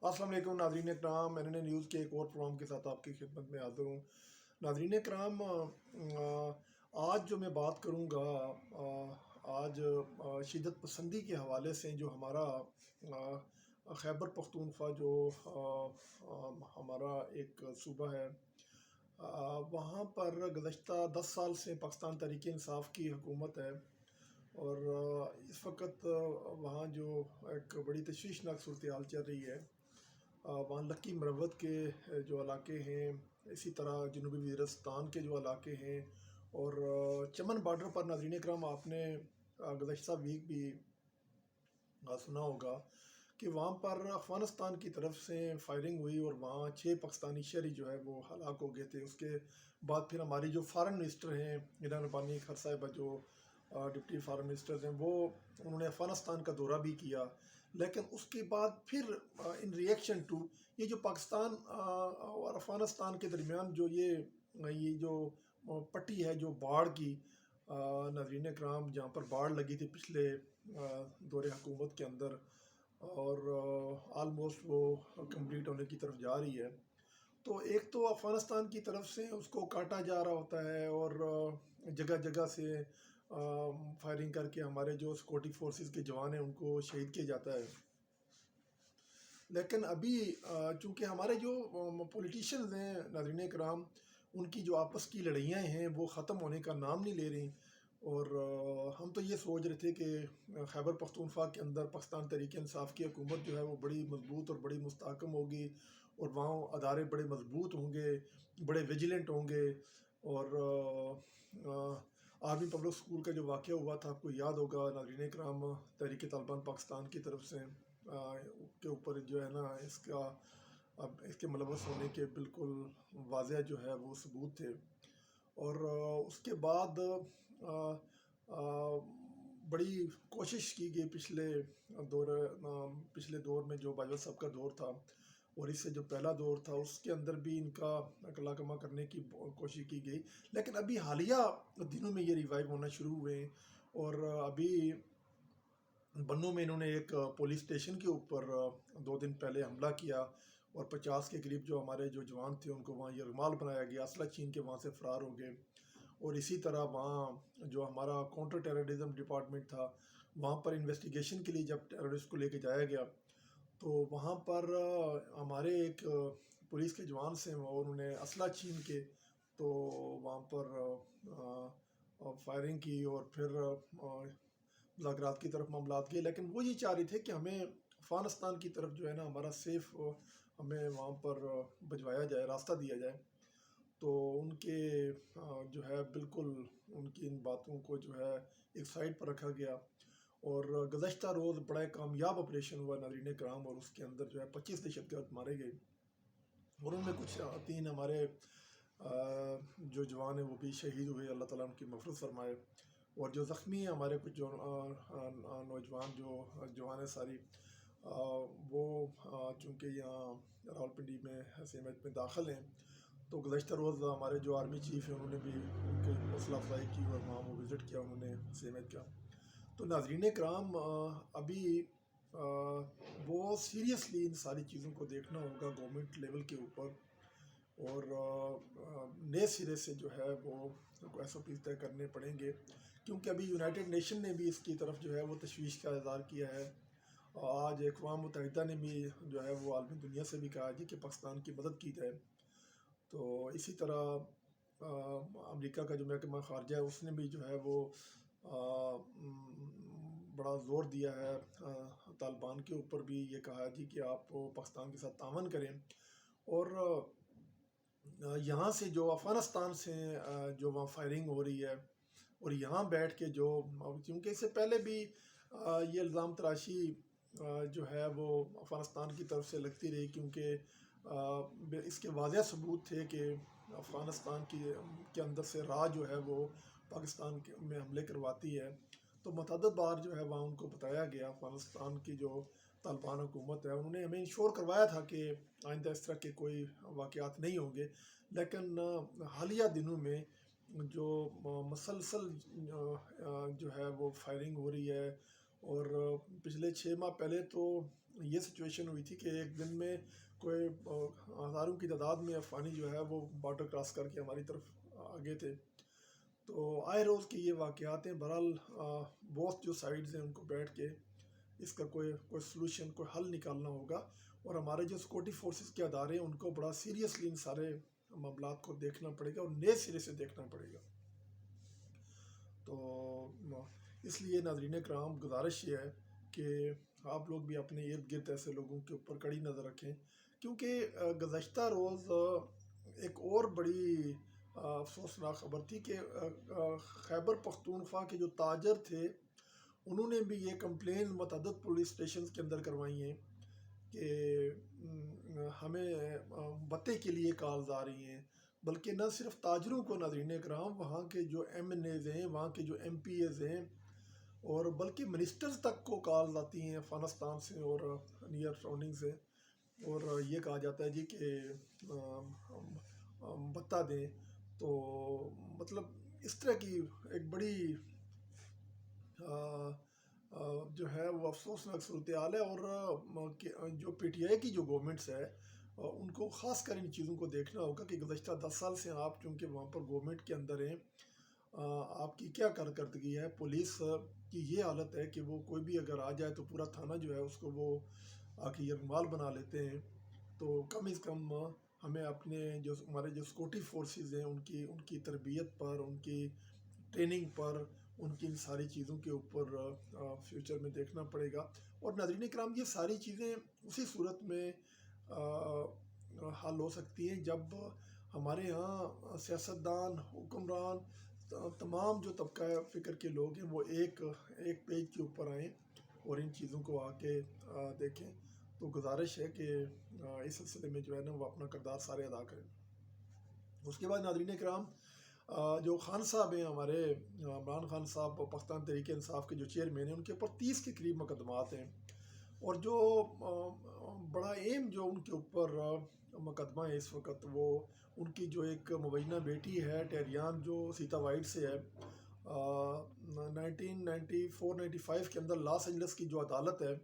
السلام علیکم ناظرین کرام، این این اے نیوز کے ایک اور پروگرام کے ساتھ آپ کی خدمت میں حاضر ہوں۔ ناظرین کرام، آج جو میں بات کروں گا، آج شدت پسندی کے حوالے سے جو ہمارا خیبر پختونخوا جو ہمارا ایک صوبہ ہے، وہاں پر گزشتہ 10 سال سے پاکستان تحریک انصاف کی حکومت ہے، اور اس وقت وہاں جو ایک بڑی تشویشناک صورتحال چل رہی ہے۔ وہاں لکی مروت کے جو علاقے ہیں، اسی طرح جنوبی وزیرستان کے جو علاقے ہیں، اور چمن بارڈر پر ناظرین اکرام آپ نے گزشتہ ویک بھی سنا ہوگا کہ وہاں پر افغانستان کی طرف سے فائرنگ ہوئی اور وہاں 6 پاکستانی شہری جو ہے وہ ہلاک ہو گئے تھے۔ اس کے بعد پھر ہماری جو فارن منسٹر ہیں ایران ربانی خر صاحبہ، جو ڈپٹی فارن منسٹر ہیں، انہوں نے افغانستان کا دورہ بھی کیا، لیکن اس کے بعد پھر ان ریئیکشن ٹو یہ جو پاکستان اور افغانستان کے درمیان جو یہ جو پٹی ہے جو باڑ کی، ناظرین اکرام، جہاں پر باڑ لگی تھی پچھلے دور حکومت کے اندر، اور آلموسٹ وہ کمپلیٹ ہونے کی طرف جا رہی ہے، تو ایک تو افغانستان کی طرف سے اس کو کاٹا جا رہا ہوتا ہے، اور جگہ جگہ سے فائرنگ کر کے ہمارے جو سیکورٹی فورسز کے جوان ہیں ان کو شہید کیا جاتا ہے۔ لیکن ابھی چونکہ ہمارے جو پولیٹیشنز ہیں ناظرین کرام، ان کی جو آپس کی لڑائیاں ہیں وہ ختم ہونے کا نام نہیں لے رہی، اور ہم تو یہ سوچ رہے تھے کہ خیبر پختونخوا کے اندر پاکستان تحریک انصاف کی حکومت جو ہے وہ بڑی مضبوط اور بڑی مستحکم ہوگی، اور وہاں ادارے بڑے مضبوط ہوں گے، بڑے ویجیلنٹ ہوں گے، اور آرمی پبلک اسکول کا جو واقعہ ہوا تھا آپ کو یاد ہوگا ناظرین اکرام، تحریک طالبان پاکستان کی طرف سے کے اوپر جو ہے نا، اس کے ملوث ہونے کے بالکل واضح جو ہے وہ ثبوت تھے، اور اس کے بعد بڑی کوشش کی گئی پچھلے دور میں جو باجوہ صاحب کا دور تھا، اور اس سے جو پہلا دور تھا اس کے اندر بھی ان کا اقلا کما کرنے کی کوشش کی گئی، لیکن ابھی حالیہ دنوں میں یہ ریوائیو ہونا شروع ہوئے ہیں، اور ابھی بنوں میں انہوں نے ایک پولیس اسٹیشن کے اوپر 2 دن پہلے حملہ کیا، اور 50 کے قریب جو ہمارے جو جوان تھے ان کو وہاں یرغمال بنایا گیا، اسلحہ چھین کے وہاں سے فرار ہو گئے، اور اسی طرح وہاں جو ہمارا کاؤنٹر ٹیررزم ڈپارٹمنٹ تھا، وہاں پر انویسٹیگیشن کے لیے جب ٹیررسٹ کو لے کے جایا گیا تو وہاں پر ہمارے ایک پولیس کے جوان سے اور انہوں نے اسلحہ چھین کے تو وہاں پر فائرنگ کی، اور پھر مذاکرات کی طرف معاملات گئے، لیکن وہ یہ چاہ رہے تھے کہ ہمیں افغانستان کی طرف جو ہے نا ہمارا سیف ہمیں وہاں پر بھجوایا جائے، راستہ دیا جائے، تو ان کے جو ہے بالکل ان کی ان باتوں کو جو ہے ایک سائڈ پر رکھا گیا، اور گزشتہ روز بڑا کامیاب آپریشن ہوا ناظرین کرام، اور اس کے اندر جو ہے 25 دہشت گرد مارے گئے، اور ان میں کچھ 3 ہمارے جو جوان ہیں وہ بھی شہید ہوئے، اللہ تعالیٰ ان کی مغفرت فرمائے، اور جو زخمی ہیں ہمارے کچھ جو نوجوان جو جوان ہیں ساری، وہ چونکہ یہاں راولپنڈی میں سیمت میں داخل ہیں، تو گزشتہ روز ہمارے جو آرمی چیف ہیں انہوں نے بھی ان کی حوصلہ افزائی کی، اور وہاں وہ وزٹ کیا انہوں نے سیمت کا۔ تو ناظرین کرام، ابھی بہت سیریسلی ان ساری چیزوں کو دیکھنا ہوگا گورنمنٹ لیول کے اوپر، اور نئے سرے سے جو ہے وہ ایس او پی طے کرنے پڑیں گے، کیونکہ ابھی یونائٹڈ نیشن نے بھی اس کی طرف جو ہے وہ تشویش کا اظہار کیا ہے۔ آج اقوام متحدہ نے بھی جو ہے وہ عالمی دنیا سے بھی کہا جی کہ پاکستان کی مدد کی جائے، تو اسی طرح امریکہ کا جو محکمہ خارجہ ہے اس نے بھی جو ہے وہ بڑا زور دیا ہے طالبان کے اوپر بھی، یہ کہا جی کہ آپ پاکستان کے ساتھ تعاون کریں، اور یہاں سے جو افغانستان سے جو وہاں فائرنگ ہو رہی ہے، اور یہاں بیٹھ کے جو، کیونکہ اس سے پہلے بھی یہ الزام تراشی جو ہے وہ افغانستان کی طرف سے لگتی رہی، کیونکہ اس کے واضح ثبوت تھے کہ افغانستان کے اندر سے راہ جو ہے وہ پاکستان میں حملے کرواتی ہے، تو متعدد بار جو ہے وہاں ان کو بتایا گیا، افغانستان کی جو طالبان حکومت ہے انہوں نے ہمیں انشور کروایا تھا کہ آئندہ اس طرح کے کوئی واقعات نہیں ہوں گے، لیکن حالیہ دنوں میں جو مسلسل جو ہے وہ فائرنگ ہو رہی ہے، اور پچھلے 6 ماہ پہلے تو یہ سچویشن ہوئی تھی کہ ایک دن میں کوئی ہزاروں کی تعداد میں افغانی جو ہے وہ بارڈر کراس کر کے ہماری طرف آگے تھے. تو آئے روز کے یہ واقعات ہیں. بہرحال بہت جو سائڈز ہیں ان کو بیٹھ کے اس کا کوئی سلوشن، کوئی حل نکالنا ہوگا، اور ہمارے جو سیکورٹی فورسز کے ادارے ہیں ان کو بڑا سیریسلی ان سارے معاملات کو دیکھنا پڑے گا اور نئے سرے سے دیکھنا پڑے گا. تو اس لیے ناظرین کرام گزارش یہ ہے کہ آپ لوگ بھی اپنے ارد گرد ایسے لوگوں کے اوپر کڑی نظر رکھیں، کیونکہ گزشتہ روز ایک اور بڑی افسوسناک خبر تھی کہ خیبر پختونخوا کے جو تاجر تھے انہوں نے بھی یہ کمپلین متعدد پولیس اسٹیشنز کے اندر کروائی ہیں کہ ہمیں بتے کے لیے کالز آ رہی ہیں. بلکہ نہ صرف تاجروں کو ناظرین کرام، وہاں کے جو ایم این ایز ہیں، وہاں کے جو ایم پی ایز ہیں، اور بلکہ منسٹرز تک کو کالز آتی ہیں افغانستان سے اور نیئر سراؤنڈنگ سے، اور یہ کہا جاتا ہے جی کہ بتا دیں. تو مطلب اس طرح کی ایک بڑی جو ہے وہ افسوسناک صورتحال ہے. اور جو پی ٹی آئی کی جو گورنمنٹس ہے ان کو خاص کر ان چیزوں کو دیکھنا ہوگا کہ گزشتہ 10 سال سے آپ چونکہ وہاں پر گورنمنٹ کے اندر ہیں، آپ کی کیا کارکردگی ہے. پولیس کی یہ حالت ہے کہ وہ کوئی بھی اگر آ جائے تو پورا تھانہ جو ہے اس کو وہ آ کے یرغمال بنا لیتے ہیں. تو کم از کم ہمیں اپنے جو ہمارے جو سیکورٹی فورسز ہیں ان کی تربیت پر، ان کی ٹریننگ پر، ان کی ان ساری چیزوں کے اوپر فیوچر میں دیکھنا پڑے گا. اور ناظرین کرام یہ ساری چیزیں اسی صورت میں حل ہو سکتی ہیں جب ہمارے ہاں سیاستدان، حکمران، تمام جو طبقہ فکر کے لوگ ہیں وہ ایک پیج کے اوپر آئیں اور ان چیزوں کو آ کے دیکھیں. تو گزارش ہے کہ اس سلسلے میں جو ہے نا وہ اپنا کردار سارے ادا کریں. اس کے بعد ناظرین کرام جو خان صاحب ہیں ہمارے عمران خان صاحب پاکستان تحریک انصاف کے جو چیئرمین ہیں، ان کے اوپر 30 کے قریب مقدمات ہیں. اور جو بڑا اہم جو ان کے اوپر مقدمہ ہے اس وقت، وہ ان کی جو ایک مبینہ بیٹی ہے ٹیریان جو سیتا وائٹ سے ہے. 1994-95 کے اندر لاس اینجلس کی جو عدالت ہے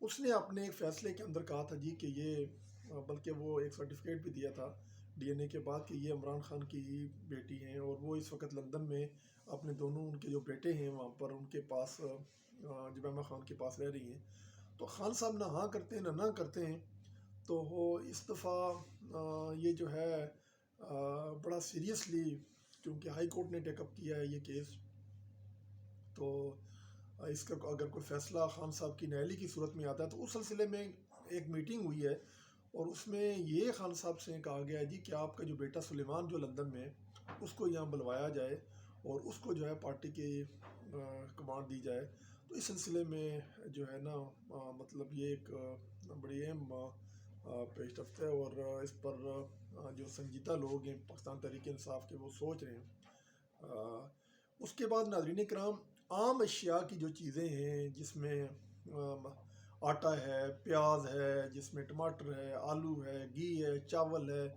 اس نے اپنے ایک فیصلے کے اندر کہا تھا جی کہ یہ بلکہ وہ ایک سرٹیفکیٹ بھی دیا تھا ڈی این اے کے بعد کہ یہ عمران خان کی ہی بیٹی ہیں، اور وہ اس وقت لندن میں اپنے دونوں ان کے جو بیٹے ہیں وہاں پر ان کے پاس جمیمہ خان کے پاس رہ رہی ہیں. تو خان صاحب نہ ہاں کرتے ہیں نہ کرتے ہیں. تو وہ اس دفعہ یہ جو ہے بڑا سیریسلی، کیونکہ ہائی کورٹ نے ٹیک اپ کیا ہے یہ کیس، تو اس کا اگر کوئی فیصلہ خان صاحب کی نااہلی کی صورت میں آتا ہے تو اس سلسلے میں ایک میٹنگ ہوئی ہے، اور اس میں یہ خان صاحب سے کہا گیا ہے جی کہ آپ کا جو بیٹا سلیمان جو لندن میں اس کو یہاں بلوایا جائے اور اس کو جو ہے پارٹی کی کمانڈ دی جائے. تو اس سلسلے میں جو ہے نا مطلب یہ ایک بڑی اہم پیش رفت ہے، اور اس پر جو سنجیدہ لوگ ہیں پاکستان تحریک انصاف کے وہ سوچ رہے ہیں. اس کے بعد ناظرین کرام عام اشیاء کی جو چیزیں ہیں جس میں آٹا ہے، پیاز ہے، جس میں ٹماٹر ہے، آلو ہے، گھی ہے، چاول ہے،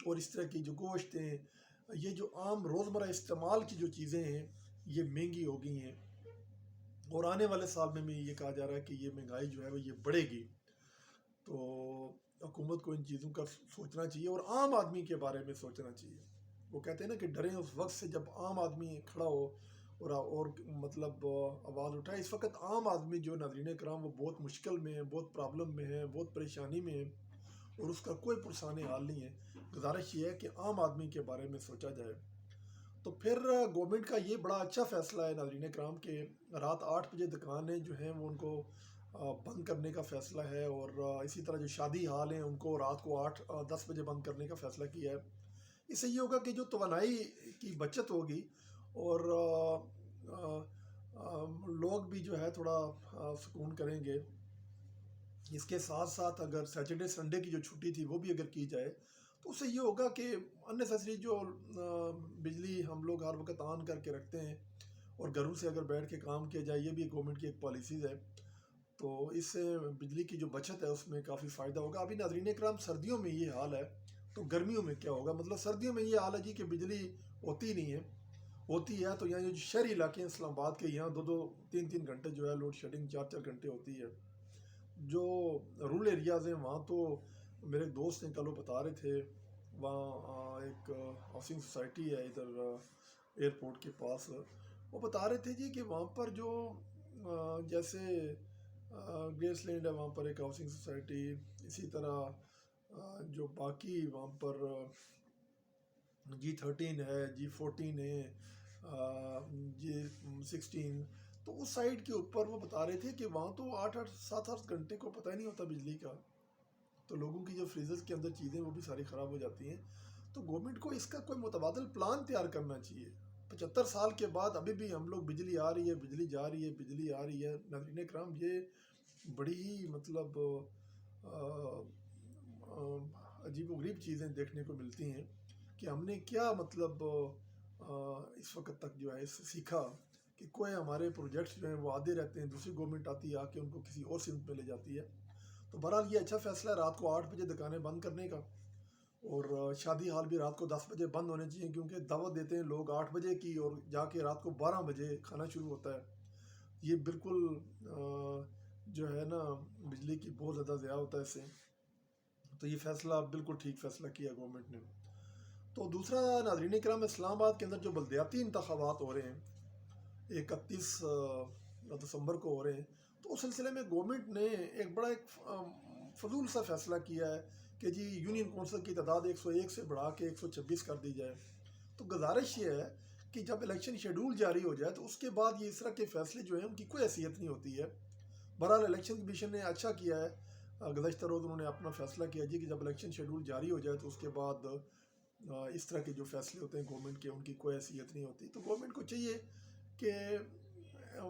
اور اس طرح کی جو گوشت ہیں، یہ جو عام روزمرہ استعمال کی جو چیزیں ہیں یہ مہنگی ہو گئی ہیں، اور آنے والے سال میں بھی یہ کہا جا رہا ہے کہ یہ مہنگائی جو ہے وہ یہ بڑھے گی. تو حکومت کو ان چیزوں کا سوچنا چاہیے اور عام آدمی کے بارے میں سوچنا چاہیے. وہ کہتے ہیں نا کہ ڈریں اس وقت سے جب عام آدمی کھڑا ہو اور مطلب آواز اٹھائے. اس وقت عام آدمی جو ناظرین کرام وہ بہت مشکل میں ہے، بہت پرابلم میں ہے، بہت پریشانی میں ہے، اور اس کا کوئی پرسان حال نہیں ہے. گزارش یہ ہے کہ عام آدمی کے بارے میں سوچا جائے. تو پھر گورنمنٹ کا یہ بڑا اچھا فیصلہ ہے ناظرین کرام کہ رات 8 بجے دکانیں جو ہیں وہ ان کو بند کرنے کا فیصلہ ہے، اور اسی طرح جو شادی ہال ہیں ان کو رات کو 8-10 بجے بند کرنے کا فیصلہ کیا ہے. اس سے یہ ہوگا کہ جو توانائی کی بچت ہوگی، اور لوگ بھی جو ہے تھوڑا سکون کریں گے. اس کے ساتھ ساتھ اگر سیٹرڈے سنڈے کی جو چھٹی تھی وہ بھی اگر کی جائے تو اس سے یہ ہوگا کہ انیسیسری جو بجلی ہم لوگ ہر وقت آن کر کے رکھتے ہیں اور گھروں سے اگر بیٹھ کے کام کیا جائے، یہ بھی گورنمنٹ کی ایک پالیسیز ہے، تو اس سے بجلی کی جو بچت ہے اس میں کافی فائدہ ہوگا. ابھی ناظرین کرام سردیوں میں یہ حال ہے تو گرمیوں میں کیا ہوگا؟ مطلب سردیوں میں یہ حال ہے جی کہ بجلی ہوتی نہیں ہے، ہوتی ہے تو یہاں جو شہری علاقے ہیں اسلام آباد کے، یہاں 2-2 3-3 گھنٹے جو ہے لوڈ شیڈنگ 4-4 گھنٹے ہوتی ہے. جو رورل ایریاز ہیں وہاں تو میرے ایک دوست ہیں کل وہ بتا رہے تھے، وہاں ایک ہاؤسنگ سوسائٹی ہے ادھر ایئرپورٹ کے پاس، وہ بتا رہے تھے جی کہ وہاں پر جو جیسے گریس لینڈ ہے وہاں پر ایک ہاؤسنگ سوسائٹی، اسی طرح جو باقی وہاں پر G13 ہے، G14 ہے، G16، تو اس سائڈ کے اوپر وہ بتا رہے تھے کہ وہاں تو 8-7 گھنٹے کو پتہ ہی نہیں ہوتا بجلی کا، تو لوگوں کی جو فریزرز کے اندر چیزیں وہ بھی ساری خراب ہو جاتی ہیں۔ تو گورنمنٹ کو اس کا کوئی متبادل پلان تیار کرنا چاہیے۔ 75 سال کے بعد ابھی بھی ہم لوگ بجلی آ رہی ہے، بجلی جا رہی ہے، بجلی آ رہی ہے۔ ناظرین کرام، یہ بڑی ہی مطلب عجیب و غریب چیزیں دیکھنے کو ملتی ہیں کہ ہم نے کیا مطلب اس وقت تک جو ہے اس سے سیکھا کہ کوئی ہمارے پروجیکٹس جو ہیں وہ آدھے رہتے ہیں، دوسری گورنمنٹ آتی ہے آ کے ان کو کسی اور سمت میں لے جاتی ہے۔ تو بہرحال یہ اچھا فیصلہ ہے رات کو 8 بجے دکانیں بند کرنے کا، اور شادی ہال بھی رات کو 10 بجے بند ہونے چاہیے، کیونکہ دعوت دیتے ہیں لوگ 8 بجے کی اور جا کے رات کو 12 بجے کھانا شروع ہوتا ہے۔ یہ بالکل جو ہے نا بجلی کی بہت زیادہ ضیاع ہوتا ہے اس سے۔ تو یہ فیصلہ بالکل ٹھیک فیصلہ کیا گورنمنٹ نے۔ تو دوسرا ناظرین کرام، اسلام آباد کے اندر جو بلدیاتی انتخابات ہو رہے ہیں 31 دسمبر کو ہو رہے ہیں، تو اس سلسلے میں گورنمنٹ نے ایک فضول سا فیصلہ کیا ہے کہ جی یونین کونسل کی تعداد 101 سے بڑھا کے 126 کر دی جائے۔ تو گزارش یہ ہے کہ جب الیکشن شیڈول جاری ہو جائے تو اس کے بعد یہ اس طرح کے فیصلے جو ہیں ان کی کوئی حیثیت نہیں ہوتی ہے۔ بہرحال الیکشن کمیشن نے اچھا کیا ہے، گزشتہ روز انہوں نے اپنا فیصلہ کیا جی کہ جب الیکشن شیڈول جاری ہو جائے تو اس کے بعد اس طرح کے جو فیصلے ہوتے ہیں گورنمنٹ کے ان کی کوئی حیثیت نہیں ہوتی۔ تو گورنمنٹ کو چاہیے کہ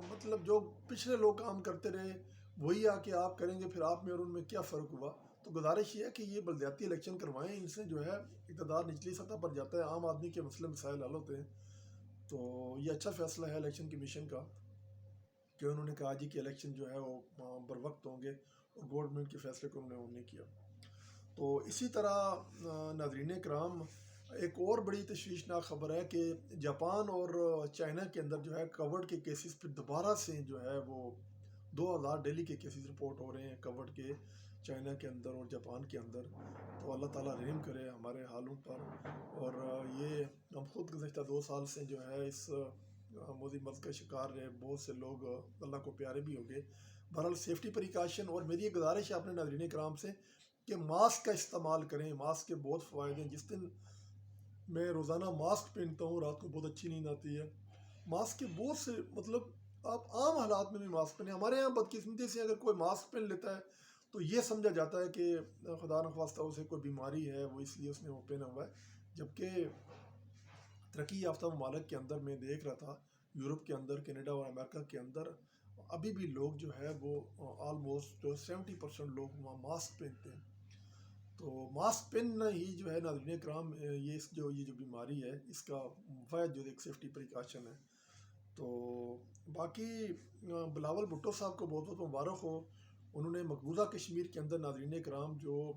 مطلب جو پچھلے لوگ کام کرتے رہے وہی آ کے آپ کریں گے، پھر آپ میں اور ان میں کیا فرق ہوا۔ تو گزارش یہ ہے کہ یہ بلدیاتی الیکشن کروائیں، ان سے جو ہے اقتدار نچلی سطح پر جاتا ہے، عام آدمی کے مسئلے مسائل حل ہوتے ہیں۔ تو یہ اچھا فیصلہ ہے الیکشن کمیشن کا کہ انہوں نے کہا جی کہ الیکشن جو ہے وہ بر وقت ہوں گے، اور گورنمنٹ کے فیصلے کو انہوں نے کیا۔ تو اسی طرح ناظرین کرام، ایک اور بڑی تشویشناک خبر ہے کہ جاپان اور چائنا کے اندر جو ہے کووڈ کے کیسز پھر دوبارہ سے جو ہے وہ 2000 ڈیلی کے کیسز رپورٹ ہو رہے ہیں کووڈ کے، چائنا کے اندر اور جاپان کے اندر۔ تو اللہ تعالیٰ رحم کرے ہمارے حالوں پر، اور یہ ہم خود گزشتہ 2 سال سے جو ہے اس موذی مرض کا شکار رہے، بہت سے لوگ اللہ کو پیارے بھی ہو گئے۔ بہرحال سیفٹی پریکاشن، اور میری یہ گزارش ہے اپنے ناظرین کرام سے کہ ماسک کا استعمال کریں۔ ماسک کے بہت فوائد ہیں۔ جس دن میں روزانہ ماسک پہنتا ہوں رات کو بہت اچھی نیند آتی ہے۔ ماسک کے بہت سے مطلب، آپ عام حالات میں بھی ماسک پہنیں۔ ہمارے یہاں بدقسمتی سے اگر کوئی ماسک پہن لیتا ہے تو یہ سمجھا جاتا ہے کہ خدا نخواستہ اسے کوئی بیماری ہے، وہ اس لیے اس نے وہ پہنا ہوا ہے، جبکہ ترقی یافتہ ممالک کے اندر میں دیکھ رہا تھا، یورپ کے اندر، کینیڈا اور امریکہ کے اندر ابھی بھی لوگ جو ہے وہ آلموسٹ 70% لوگ وہاں ماسک پہنتے ہیں۔ تو ماسک پہننا ہی جو ہے ناظرین کرام، یہ جو بیماری ہے اس کا واحد جو ایک سیفٹی پریکاشن ہے۔ تو باقی بلاول بھٹو صاحب کو بہت بہت مبارک ہو، انہوں نے مقبوضہ کشمیر کے اندر ناظرین کرام جو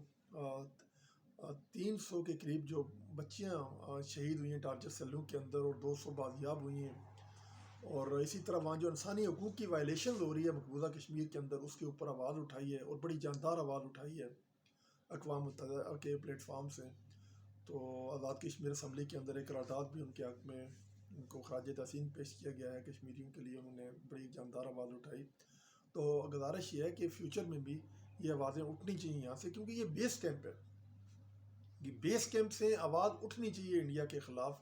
300 کے قریب جو بچیاں شہید ہوئی ہیں ٹارچر سیلوں کے اندر، اور 200 بازیاب ہوئی ہیں، اور اسی طرح وہاں جو انسانی حقوق کی وائلیشنز ہو رہی ہے مقبوضہ کشمیر کے اندر، اس کے اوپر آواز اٹھائی ہے، اور بڑی جاندار آواز اٹھائی ہے اقوام متحدہ کے پلیٹ فارم سے۔ تو آزاد کشمیر اسمبلی کے اندر ایک قرارداد بھی ان کے حق میں ان کو خراج تحسین پیش کیا گیا ہے، کشمیریوں کے لیے انہوں نے بڑی جاندار آواز اٹھائی۔ تو گزارش یہ ہے کہ فیوچر میں بھی یہ آوازیں اٹھنی چاہیے یہاں سے، کیونکہ یہ بیس کیمپ ہے، یہ بیس کیمپ سے آواز اٹھنی چاہیے انڈیا کے خلاف،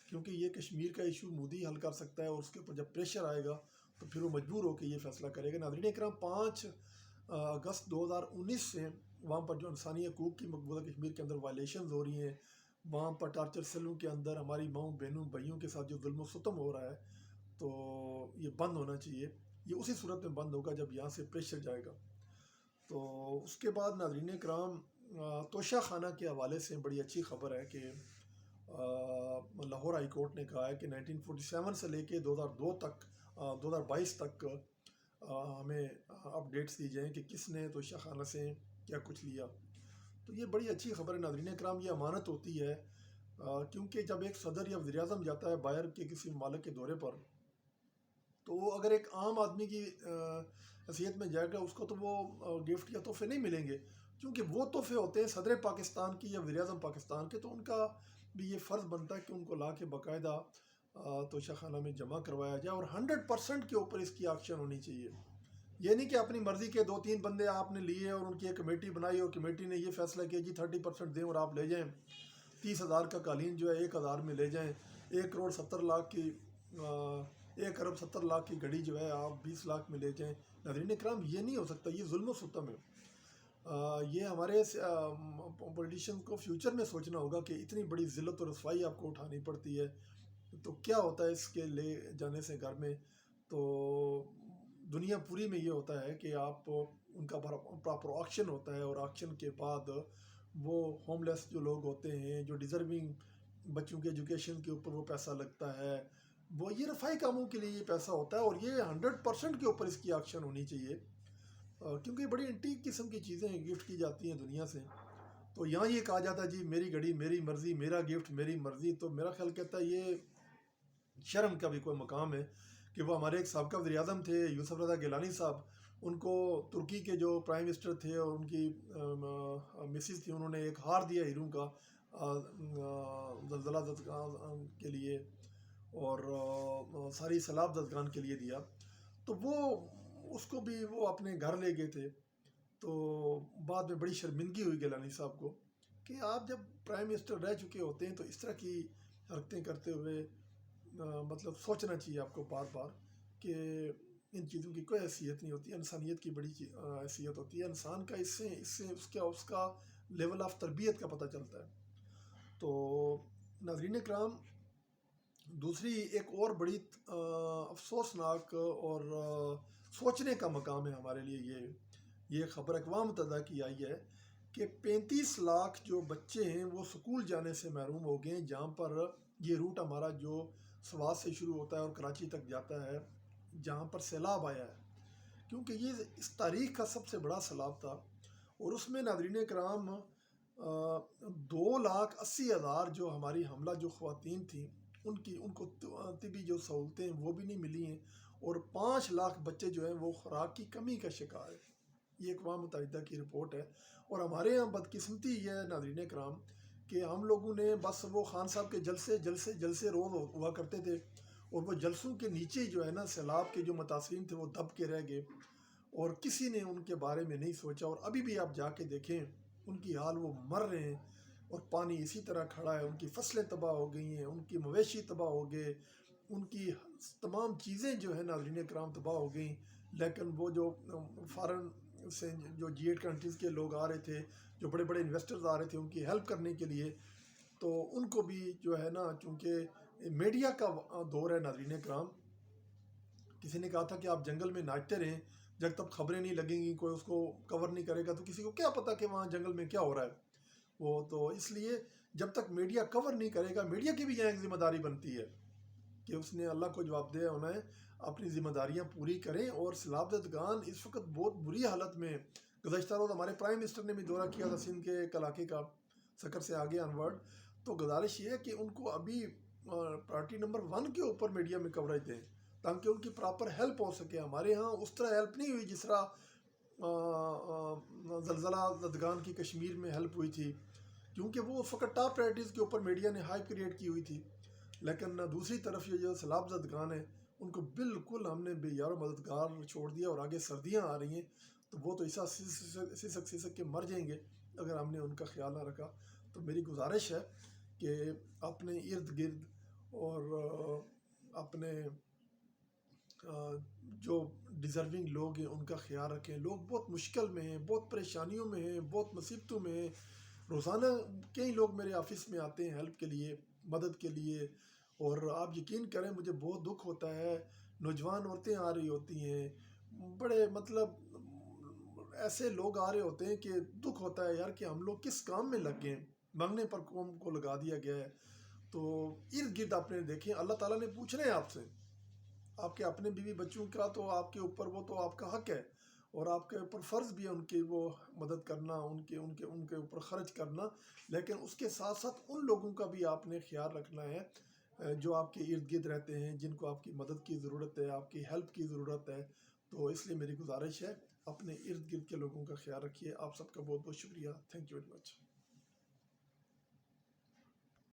کیونکہ یہ کشمیر کا ایشو مودی حل کر سکتا ہے، اور اس کے اوپر جب پریشر آئے گا تو پھر وہ مجبور ہو کے یہ فیصلہ کرے گا۔ ناظرین اکرام، 5 اگست 2019 سے وہاں پر جو انسانی حقوق کی مقبوضہ کشمیر کے اندر وائلیشنز ہو رہی ہیں، وہاں پر ٹارچر سیلوں کے اندر ہماری ماؤں بہنوں بھائیوں کے ساتھ جو ظلم و ستم ہو رہا ہے، تو یہ بند ہونا چاہیے۔ یہ اسی صورت میں بند ہوگا جب یہاں سے پریشر جائے گا۔ تو اس کے بعد ناظرین کرام، توشہ خانہ کے حوالے سے بڑی اچھی خبر ہے کہ لاہور ہائی کورٹ نے کہا ہے کہ 1947 سے لے کے 2002 تک 2022 تک ہمیں اپڈیٹس دی جائیں کہ کس نے توشہ خانہ سے کیا کچھ لیا۔ تو یہ بڑی اچھی خبر ہے ناظرین کرام، یہ امانت ہوتی ہے، کیونکہ جب ایک صدر یا وزیر اعظم جاتا ہے باہر کے کسی ممالک کے دورے پر تو وہ اگر ایک عام آدمی کی حیثیت میں جائے گا، اس کو تو وہ گفٹ یا تحفے نہیں ملیں گے، کیونکہ وہ تحفے ہوتے ہیں صدر پاکستان کی یا وزیر اعظم پاکستان کے، تو ان کا بھی یہ فرض بنتا ہے کہ ان کو لا کے باقاعدہ توشہ خانہ میں جمع کروایا جائے، اور 100% کے اوپر اس کی ایکشن ہونی چاہیے۔ یہ نہیں کہ اپنی مرضی کے 2-3 بندے آپ نے لیے اور ان کی ایک کمیٹی بنائی اور کمیٹی نے یہ فیصلہ کیا جی 30% دیں اور آپ لے جائیں، 30,000 کا قالین جو ہے 1,000 میں لے جائیں، 1,70,00,000 کی 1,70,00,000 کی گھڑی جو ہے آپ 20 لاکھ میں لے جائیں۔ ناظرین کرام، یہ نہیں ہو سکتا، یہ ظلم و ستم ہے۔ یہ ہمارے پولیٹیشین کو فیوچر میں سوچنا ہوگا کہ اتنی بڑی ذلت اور رسوائی آپ کو اٹھانی پڑتی ہے تو کیا ہوتا ہے اس کے لے جانے سے گھر میں۔ تو دنیا پوری میں یہ ہوتا ہے کہ آپ ان کا پراپر آکشن ہوتا ہے، اور آکشن کے بعد وہ ہوم لیس جو لوگ ہوتے ہیں، جو ڈیزرونگ بچوں کے ایجوکیشن کے اوپر وہ پیسہ لگتا ہے، وہ یہ رفاہی کاموں کے لیے یہ پیسہ ہوتا ہے، اور یہ 100% کے اوپر اس کی ایکشن ہونی چاہیے، کیونکہ بڑی انٹیک قسم کی چیزیں گفٹ کی جاتی ہیں دنیا سے۔ تو یہاں یہ کہا جاتا ہے جی میری گھڑی میری مرضی، میرا گفٹ میری مرضی، تو میرا خیال کہتا ہے یہ شرم کا بھی کوئی مقام ہے کہ وہ ہمارے ایک سابقہ وزیر اعظم تھے یوسف رضا گیلانی صاحب، ان کو ترکی کے جو پرائم منسٹر تھے اور ان کی مسز تھی، انہوں نے ایک ہار دیا ہیروں کا زلزلہ زدگان کے لیے اور ساری سیلاب زدگان کے لیے دیا، تو وہ اس کو بھی وہ اپنے گھر لے گئے تھے۔ تو بعد میں بڑی شرمندگی ہوئی گیلانی صاحب کو کہ آپ جب پرائم منسٹر رہ چکے ہوتے ہیں تو اس طرح کی حرکتیں کرتے ہوئے مطلب سوچنا چاہیے آپ کو بار بار کہ ان چیزوں کی کوئی حیثیت نہیں ہوتی، انسانیت کی بڑی حیثیت ہوتی ہے، انسان کا اس سے اس کا لیول آف تربیت کا پتہ چلتا ہے۔ تو ناظرین کرام، دوسری ایک اور بڑی افسوسناک اور سوچنے کا مقام ہے ہمارے لیے، یہ خبر اقوام متحدہ کی آئی ہے کہ 35 لاکھ جو بچے ہیں وہ سکول جانے سے محروم ہو گئے ہیں، جہاں پر یہ روٹ ہمارا جو سوات سے شروع ہوتا ہے اور کراچی تک جاتا ہے، جہاں پر سیلاب آیا ہے، کیونکہ یہ اس تاریخ کا سب سے بڑا سیلاب تھا، اور اس میں ناظرین کرام 2,80,000 جو ہماری حاملہ جو خواتین تھیں ان کو طبی جو سہولتیں وہ بھی نہیں ملی ہیں، اور 5 لاکھ بچے جو ہیں وہ خوراک کی کمی کا شکار ہے۔ یہ اقوام متحدہ کی رپورٹ ہے، اور ہمارے یہاں بدقسمتی یہ ہے ناظرین کرام کہ ہم لوگوں نے بس وہ خان صاحب کے جلسے روز ہوا کرتے تھے، اور وہ جلسوں کے نیچے جو ہے نا سیلاب کے جو متاثرین تھے وہ دب کے رہ گئے، اور کسی نے ان کے بارے میں نہیں سوچا، اور ابھی بھی آپ جا کے دیکھیں ان کی حال، وہ مر رہے ہیں اور پانی اسی طرح کھڑا ہے، ان کی فصلیں تباہ ہو گئی ہیں، ان کی مویشی تباہ ہو گئے، ان کی تمام چیزیں جو ہے ناظرین کرام تباہ ہو گئیں، لیکن وہ جو فارن سے جو G8 کنٹریز کے لوگ آ رہے تھے، جو بڑے بڑے انویسٹرز آ رہے تھے ان کی ہیلپ کرنے کے لیے، تو ان کو بھی جو ہے نا، چونکہ میڈیا کا دور ہے ناظرین کرام، کسی نے کہا تھا کہ آپ جنگل میں ناچتے رہیں، جب تک خبریں نہیں لگیں گی، کوئی اس کو کور نہیں کرے گا تو کسی کو کیا پتا کہ وہاں جنگل میں کیا ہو رہا ہے۔ وہ تو اس لیے جب تک میڈیا کور نہیں کرے گا، میڈیا کی بھی یہاں ایک ذمہ داری بنتی ہے کہ اس نے اللہ کو جواب دہ ہونا ہے، اپنی ذمہ داریاں پوری کریں۔ اور سیلاب زدگان اس وقت بہت بری حالت میں، گزشتہ روز ہمارے پرائم منسٹر نے بھی دورہ کیا تھا سندھ کے ایک علاقے کا، سکر سے آگے انورڈ، تو گزارش یہ ہے کہ ان کو ابھی پرائرٹی نمبر 1 کے اوپر میڈیا میں کوریج دیں تاکہ ان کی پراپر ہیلپ ہو سکے۔ ہمارے ہاں اس طرح ہیلپ نہیں ہوئی جس طرح زلزلہ زدگان کی کشمیر میں ہیلپ ہوئی تھی، کیونکہ وہ اس وقت ٹاپ پرائرٹیز کے اوپر میڈیا نے ہائپ کریٹ کی ہوئی تھی، لیکن دوسری طرف یہ جو سیلاب زدگان ہے ان کو بالکل ہم نے بے یار و مددگار چھوڑ دیا، اور آگے سردیاں آ رہی ہیں تو وہ تو ایسا سسک کے مر جائیں گے اگر ہم نے ان کا خیال نہ رکھا۔ تو میری گزارش ہے کہ اپنے ارد گرد اور اپنے جو ڈیزرونگ لوگ ہیں ان کا خیال رکھیں۔ لوگ بہت مشکل میں ہیں، بہت پریشانیوں میں ہیں، بہت مصیبتوں میں ہیں، روزانہ کئی لوگ میرے آفس میں آتے ہیں ہیلپ کے لیے، مدد کے لیے، اور آپ یقین کریں مجھے بہت دکھ ہوتا ہے، نوجوان عورتیں آ رہی ہوتی ہیں، بڑے مطلب ایسے لوگ آ رہے ہوتے ہیں کہ دکھ ہوتا ہے یار کہ ہم لوگ کس کام میں لگ گئے ہیں، مانگنے پر قوم کو لگا دیا گیا ہے۔ تو ارد گرد آپ نے دیکھیں، اللہ تعالیٰ نے پوچھنا ہے آپ سے، آپ کے اپنے بیوی بچوں کا تو آپ کے اوپر وہ تو آپ کا حق ہے، اور آپ کے اوپر فرض بھی ہے ان کی وہ مدد کرنا، ان کے اوپر خرچ کرنا، لیکن اس کے ساتھ ساتھ ان لوگوں کا بھی آپ نے خیال رکھنا ہے جو آپ کے ارد گرد رہتے ہیں، جن کو آپ کی مدد کی ضرورت ہے، آپ کی ہیلپ کی ضرورت ہے. تو اس لیے میری گزارش ہے اپنے ارد گرد کے لوگوں کا خیال رکھیے. آپ سب کا بہت بہت شکریہ. Thank you very much.